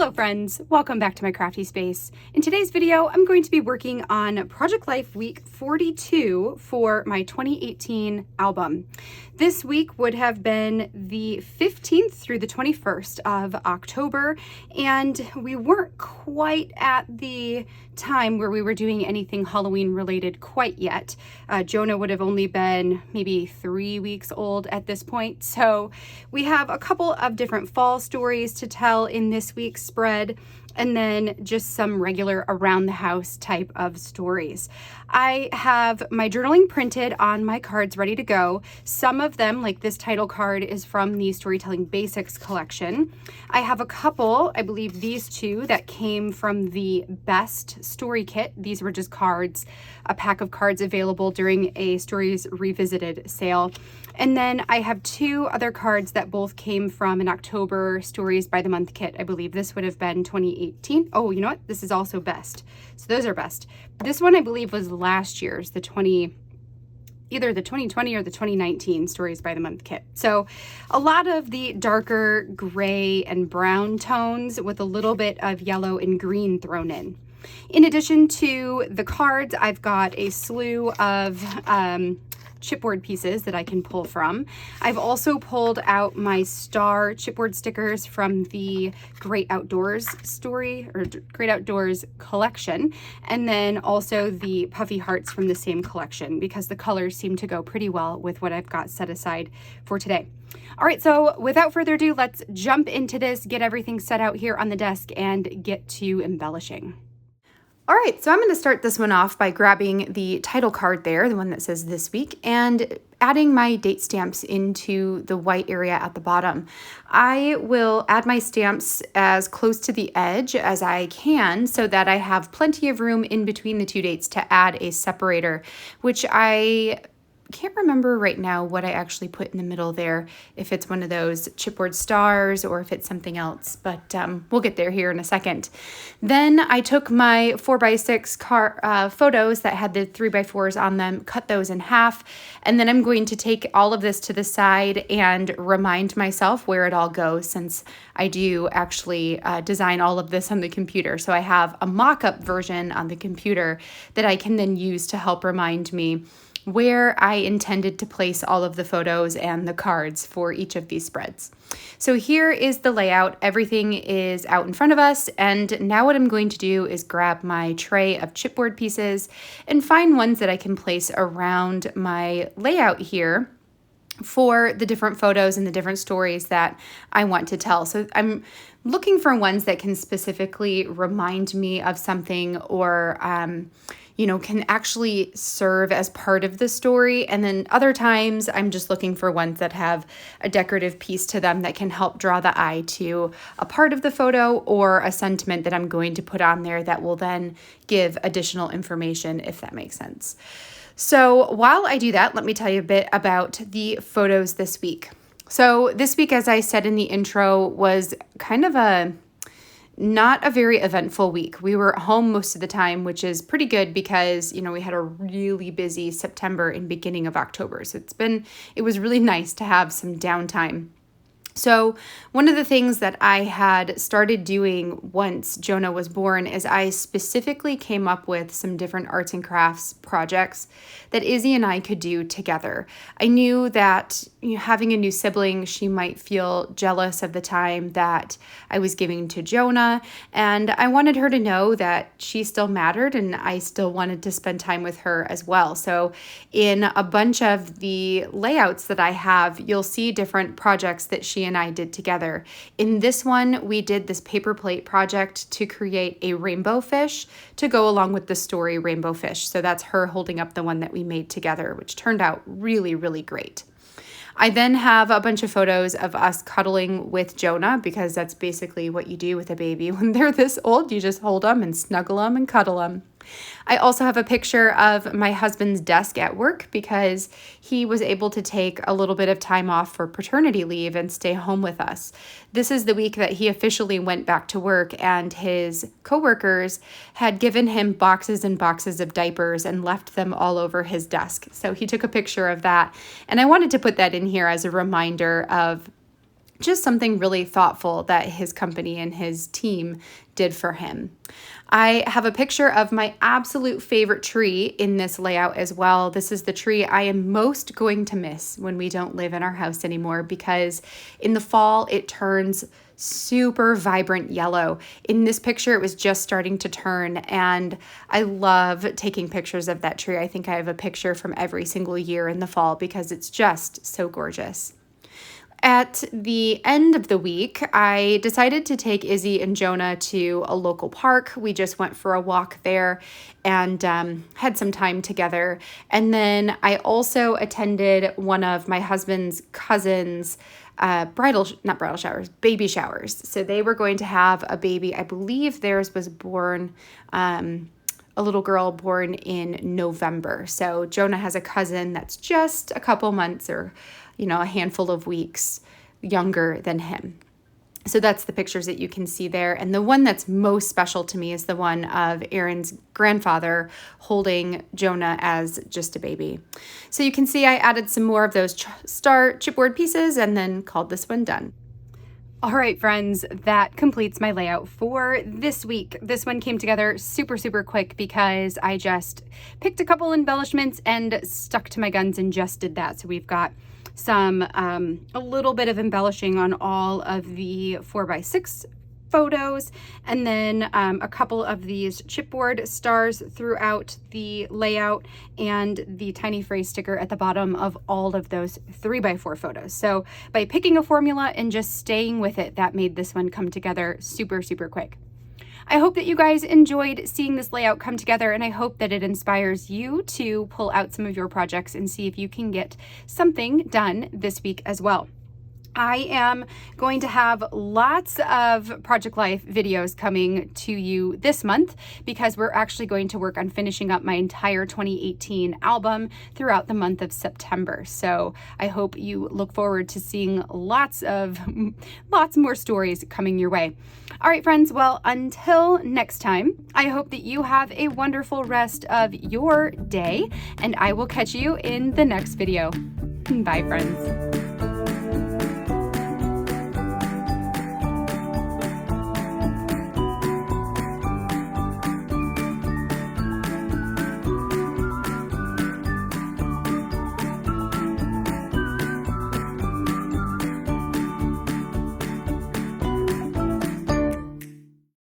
Hello friends, welcome back to my crafty space. In today's video, I'm going to be working on Project Life week 42 for my 2018 album. This week would have been the 15th through the 21st of October, and we weren't quite at the time where we were doing anything Halloween related quite yet. Jonah would have only been maybe 3 weeks old at this point, so we have a couple of different fall stories to tell in this week's spread, and then just some regular around the house type of stories. I have my journaling printed on my cards ready to go. Some of them, like this title card, is from the Storytelling Basics collection. I have a couple, I believe these two, that came from the Best Story Kit. These were just cards, a pack of cards available during a Stories Revisited sale. And then I have two other cards that both came from an October Stories by the Month kit. I believe this would have been 2018. Oh, you know what? This is also Best. So those are Best. This one I believe was last year's, either the 2020 or the 2019 Stories by the Month kit. So a lot of the darker gray and brown tones with a little bit of yellow and green thrown in. In addition to the cards, I've got a slew of chipboard pieces that I can pull from. I've also pulled out my star chipboard stickers from the Great Outdoors Great Outdoors collection, and then also the puffy hearts from the same collection because the colors seem to go pretty well with what I've got set aside for today. All right, so without further ado, let's jump into this, get everything set out here on the desk, and get to embellishing. All right, so I'm going to start this one off by grabbing the title card there, the one that says this week, and adding my date stamps into the white area at the bottom. I will add my stamps as close to the edge as I can so that I have plenty of room in between the two dates to add a separator, which I can't remember right now what I actually put in the middle there, if it's one of those chipboard stars or if it's something else, but we'll get there here in a second. Then I took my 4x6 photos that had the 3x4s on them, cut those in half, and then I'm going to take all of this to the side and remind myself where it all goes, since I do actually design all of this on the computer. So I have a mock-up version on the computer that I can then use to help remind me where I intended to place all of the photos and the cards for each of these spreads. So here is the layout. Everything is out in front of us, and now what I'm going to do is grab my tray of chipboard pieces and find ones that I can place around my layout here for the different photos and the different stories that I want to tell. So I'm looking for ones that can specifically remind me of something, or can actually serve as part of the story. And then other times I'm just looking for ones that have a decorative piece to them that can help draw the eye to a part of the photo or a sentiment that I'm going to put on there that will then give additional information, if that makes sense. So while I do that, let me tell you a bit about the photos this week. So this week, as I said in the intro, was kind of not a very eventful week. We were home most of the time, which is pretty good because, we had a really busy September and beginning of October. So it was really nice to have some downtime. So one of the things that I had started doing once Jonah was born is I specifically came up with some different arts and crafts projects that Izzy and I could do together. I knew that having a new sibling, she might feel jealous of the time that I was giving to Jonah, and I wanted her to know that she still mattered and I still wanted to spend time with her as well. So in a bunch of the layouts that I have, you'll see different projects that she and I did together. In this one, we did this paper plate project to create a rainbow fish to go along with the story Rainbow Fish. So that's her holding up the one that we made together, which turned out really, really great. I then have a bunch of photos of us cuddling with Jonah, because that's basically what you do with a baby when they're this old. You just hold them and snuggle them and cuddle them. I also have a picture of my husband's desk at work because he was able to take a little bit of time off for paternity leave and stay home with us. This is the week that he officially went back to work, and his coworkers had given him boxes and boxes of diapers and left them all over his desk. So he took a picture of that, and I wanted to put that in here as a reminder of Just something really thoughtful that his company and his team did for him. I have a picture of my absolute favorite tree in this layout as well. This is the tree I am most going to miss when we don't live in our house anymore, because in the fall it turns super vibrant yellow. In this picture, it was just starting to turn, and I love taking pictures of that tree. I think I have a picture from every single year in the fall because it's just so gorgeous. At the end of the week, I decided to take Izzy and Jonah to a local park. We just went for a walk there and had some time together. And then I also attended one of my husband's cousins' baby showers. So they were going to have a baby. I believe theirs was born, a little girl born in November. So Jonah has a cousin that's just a couple months or a handful of weeks younger than him. So that's the pictures that you can see there. And the one that's most special to me is the one of Aaron's grandfather holding Jonah as just a baby. So you can see I added some more of those star chipboard pieces and then called this one done. All right, friends, that completes my layout for this week. This one came together super, super quick because I just picked a couple embellishments and stuck to my guns and just did that. So we've got some, a little bit of embellishing on all of the 4x6 photos, and then a couple of these chipboard stars throughout the layout, and the tiny phrase sticker at the bottom of all of those 3x4 photos. So by picking a formula and just staying with it, that made this one come together super, super quick. I hope that you guys enjoyed seeing this layout come together, and I hope that it inspires you to pull out some of your projects and see if you can get something done this week as well. I am going to have lots of Project Life videos coming to you this month because we're actually going to work on finishing up my entire 2018 album throughout the month of September. So I hope you look forward to seeing lots more stories coming your way. All right, friends. Well, until next time, I hope that you have a wonderful rest of your day, and I will catch you in the next video. Bye, friends.